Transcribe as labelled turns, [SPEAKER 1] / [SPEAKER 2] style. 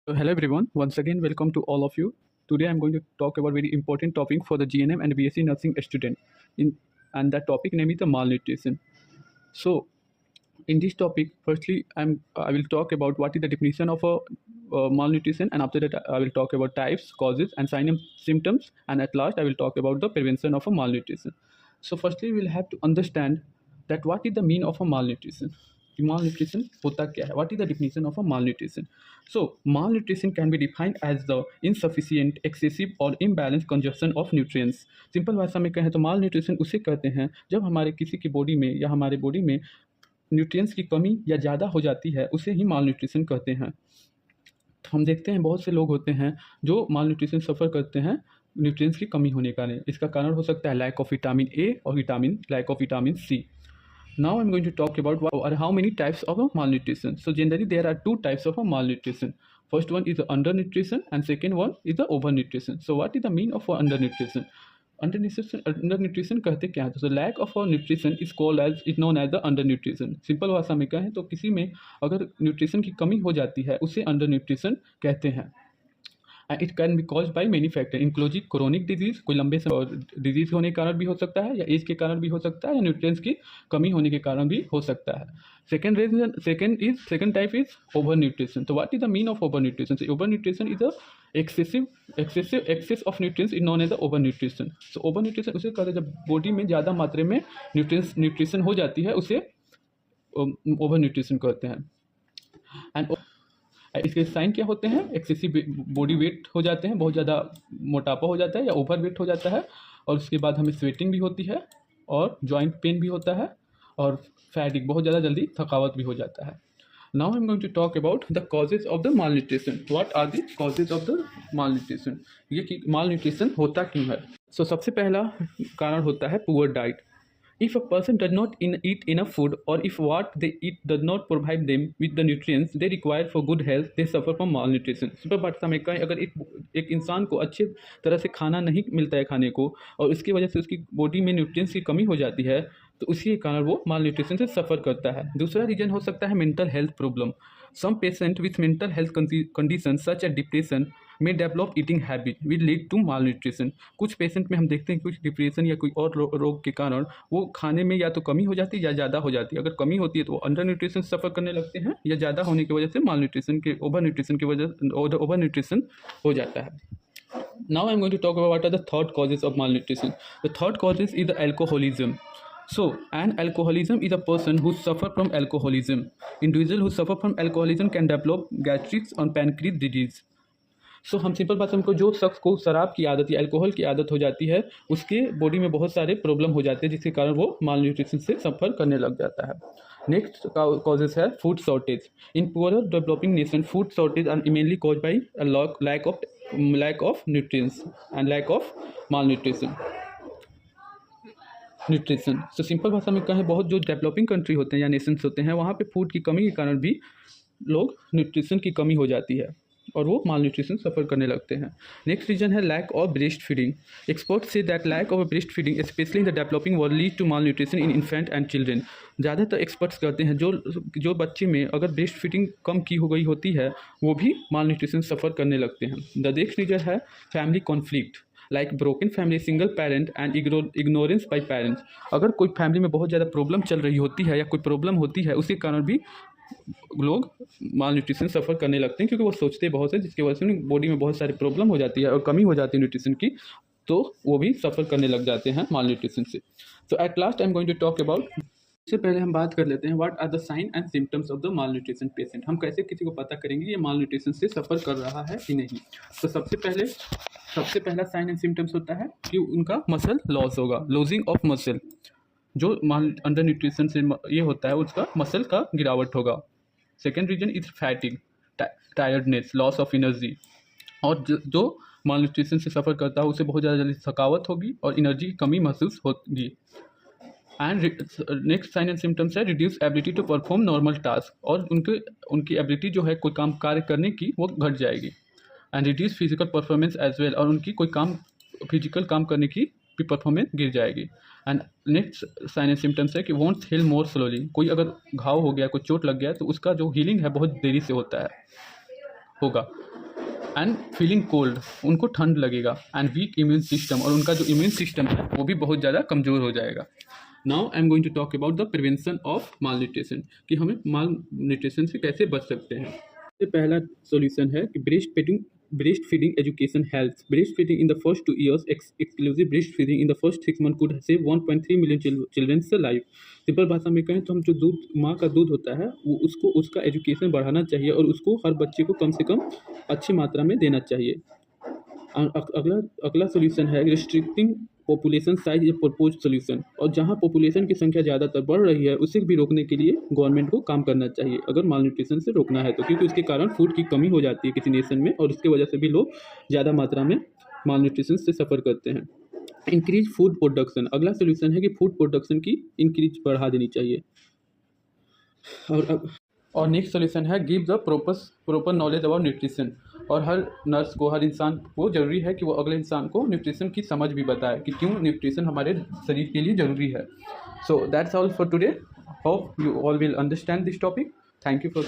[SPEAKER 1] So hello everyone, once again welcome to all of you. Today I'm going to talk about very important topic for the GNM and BSc nursing student. And that topic name is the malnutrition. So in this topic, firstly I will talk about what is the definition of a malnutrition, and after that I will talk about types, causes, and sign symptoms, and at last I will talk about the prevention of a malnutrition. So firstly we'll have to understand that what is the mean of a malnutrition. Malnutrition होता क्या है? What is the definition of a malnutrition? So malnutrition can be defined as the insufficient, excessive or imbalanced consumption of nutrients. Simple भाषा में कहें तो malnutrition उसे कहते हैं जब हमारे किसी की बॉडी में या हमारे बॉडी में न्यूट्रिएंट्स की कमी या ज़्यादा हो जाती है, उसे ही malnutrition कहते हैं। तो हम देखते हैं बहुत से लोग होते हैं जो malnutrition सफ़र करते हैं न्यूट्रिएंट्स की कमी होने के कारण। इसका कारण हो सकता है लैक ऑफ विटामिन ए और lack of vitamin C. Now I'm going to talk about how many types of a malnutrition. So generally there are two types of a malnutrition. First one is the undernutrition and second one is the overnutrition. So what is the mean of undernutrition? Undernutrition कहते क्या है? तो lack of nutrition is known as the undernutrition. Simple भाषा में कहें तो किसी में अगर न्यूट्रिशन की कमी हो जाती है उसे अंडरन्यूट्रिशन कहते हैं। And it can be cause by many factor including chronic disease, कोई लंबे समय डिजीज होने के कारण भी हो सकता है, या एज के कारण भी हो सकता है, या न्यूट्रिएंट्स की कमी होने के कारण भी हो सकता है। Second type is over nutrition. तो what is the mean of over nutrition? Over nutrition is excess of nutrients is known as the over nutrition. So over nutrition उसे कहते हैं जब बॉडी में ज़्यादा मात्रा में न्यूट्रिशन हो जाती है, उसे ओवर न्यूट्रिशन कहते हैं। एंड इसके साइन क्या होते हैं? एक्सेसिव बॉडी वेट हो जाते हैं, बहुत ज़्यादा मोटापा हो जाता है या ओवर वेट हो जाता है, और उसके बाद हमें स्वेटिंग भी होती है और जॉइंट पेन भी होता है और फैटिक, बहुत ज़्यादा जल्दी थकावट भी हो जाता है। Now I am going to talk about the causes of the malnutrition. What are the causes of the malnutrition? ये कि मालन्यूट्रिशन होता क्यों है? सो सबसे पहला कारण होता है poor diet. If a person does not eat enough food, or if what they eat does not provide them with the nutrients they require for good health, they suffer from malnutrition. Simple भाषा में कहें, अगर एक इंसान को अच्छे तरह से खाना नहीं मिलता है खाने को, और उसकी वजह से उसकी बॉडी में न्यूट्रिएंट्स की कमी हो जाती है, तो उसी के कारण वो मालन्यूट्रिशन से सफ़र करता है। दूसरा रीजन हो सकता है mental health problem. Some patient with mental health condition such as depression में develop eating habit will lead to malnutrition. कुछ पेशेंट में हम देखते हैं कुछ डिप्रेशन या कोई और रोग के कारण वो खाने में या तो कमी हो जाती है या ज़्यादा हो जाती है। अगर कमी होती है तो वो अंडर न्यूट्रिशन सफ़र करने लगते हैं, या ज़्यादा होने की वजह से ओवर न्यूट्रिशन हो जाता है। Now I'm going to talk about what are the third causes of malnutrition. The third causes is the alcoholism. So, an alcoholism is a person who suffer from alcoholism. Individual who suffer from alcoholism can develop gastritis or pancreas disease. सो हम simple बात हमको, जो शख्स को शराब की आदत या अल्कोहल की आदत हो जाती है, उसके बॉडी में बहुत सारे प्रॉब्लम हो जाते हैं जिसके कारण वो मालन्यूट्रिशन से सफ़र करने लग जाता है। नेक्स्ट कॉजेस है food shortage. In poor developing nation food shortage are mainly cause by lack of nutrients and lack of malnutrition. तो सिंपल भाषा में कहें, बहुत जो डेवलपिंग कंट्री होते हैं या नेशंस होते हैं, वहाँ पे फूड की कमी के कारण भी लोग न्यूट्रिशन की कमी हो जाती है और वो मालन्यूट्रिशन सफ़र करने लगते हैं। नेक्स्ट रीजन है lack of breast feeding. Experts से that lack of breast feeding specially in the developing world lead to malnutrition in infant and children. ज़्यादातर एक्सपर्ट्स कहते हैं जो बच्चे में अगर ब्रेस्ट फीडिंग कम की हो गई होती है, वो भी मालन्यूट्रिशन सफ़र करने लगते हैं। द नेक्स्ट रीजन है family conflict like broken family, single parent and ignorance by parents. अगर कोई फैमिली में बहुत ज़्यादा प्रॉब्लम चल रही होती है या कोई प्रॉब्लम होती है, उसी कारण भी लोग मालन्यूट्रिशन सफ़र करने लगते हैं, क्योंकि वो सोचते बहुत है जिसकी वजह से उनकी बॉडी में बहुत सारी प्रॉब्लम हो जाती है और कमी हो जाती है न्यूट्रिशन की, तो वो भी सफ़र करने लग जाते हैं मालन्यूट्रिशन से। तो at last I am going to talk about, इससे पहले हम बात कर लेते हैं what are the sign and symptoms of the malnutrition patient. हम कैसे किसी को पता करेंगे ये मालन्यूट्रिशन से सफ़र कर रहा है कि नहीं? तो सबसे पहला साइन एंड सिम्टम्स होता है कि उनका मसल लॉस होगा, लूजिंग ऑफ मसल। जो अंडर न्यूट्रिशन से ये होता है उसका मसल का गिरावट होगा। Second reason is fatigue, tiredness, loss of energy. और जो मालन्यूट्रिशन से सफ़र करता है उसे बहुत ज़्यादा जल्दी थकावट होगी और एनर्जी की कमी महसूस होगी। And next sign and symptoms है reduce ability to perform normal task, और उनकी एबिलिटी जो है कोई कार्य करने की वो घट जाएगी। And reduce physical performance as well, और उनकी कोई फिजिकल काम करने की भी परफॉर्मेंस गिर जाएगी। And next sign and symptoms है कि वॉन्ट हील मोर स्लोली। कोई अगर घाव हो गया, कोई चोट लग गया, तो उसका जो हीलिंग है बहुत देरी से होगा। एंड फीलिंग कोल्ड, उनको ठंड लगेगा, एंड वीक इम्यून सिस्टम, और उनका जो इम्यून सिस्टम है वो भी बहुत ज़्यादा कमज़ोर हो जाएगा। Now I am going to talk about the prevention of malnutrition, कि हमें माल न्यूट्रिशन से कैसे बच सकते हैं। सबसे पहला सॉल्यूशन है कि breast feeding education helps. Breastfeeding in the first 2 years, exclusive breastfeeding in the first 6 months could save 1.3 million children's life. Simple भाषा में कहें तो हम जो दूध, माँ का दूध होता है, वो उसको उसका एजुकेशन बढ़ाना चाहिए और उसको हर बच्चे को कम से कम अच्छी मात्रा में देना चाहिए। अगला अगला सोल्यूशन है रिस्ट्रिक्टिंग पॉपुलेशन साइज, या प्रपोज सोल्यूशन। और जहाँ पॉपुलेशन की संख्या ज़्यादातर बढ़ रही है, उसे भी रोकने के लिए गवर्नमेंट को काम करना चाहिए, अगर माल न्यूट्रिशन से रोकना है तो, क्योंकि उसके कारण फूड की कमी हो जाती है किसी नेशन में, और उसके वजह से भी लोग ज़्यादा मात्रा में माल न्यूट्रिशन से सफ़र करते हैं। इंक्रीज फूड प्रोडक्शन, अगला सोल्यूशन है कि फूड प्रोडक्शन की इंक्रीज बढ़ा देनी चाहिए। और नेक्स्ट सोल्यूशन है give the proper knowledge about nutrition, और हर नर्स को, हर इंसान को ज़रूरी है कि वो अगले इंसान को न्यूट्रिशन की समझ भी बताए कि क्यों न्यूट्रिशन हमारे शरीर के लिए ज़रूरी है। So that's all for today, hope you all will understand this topic. Thank you for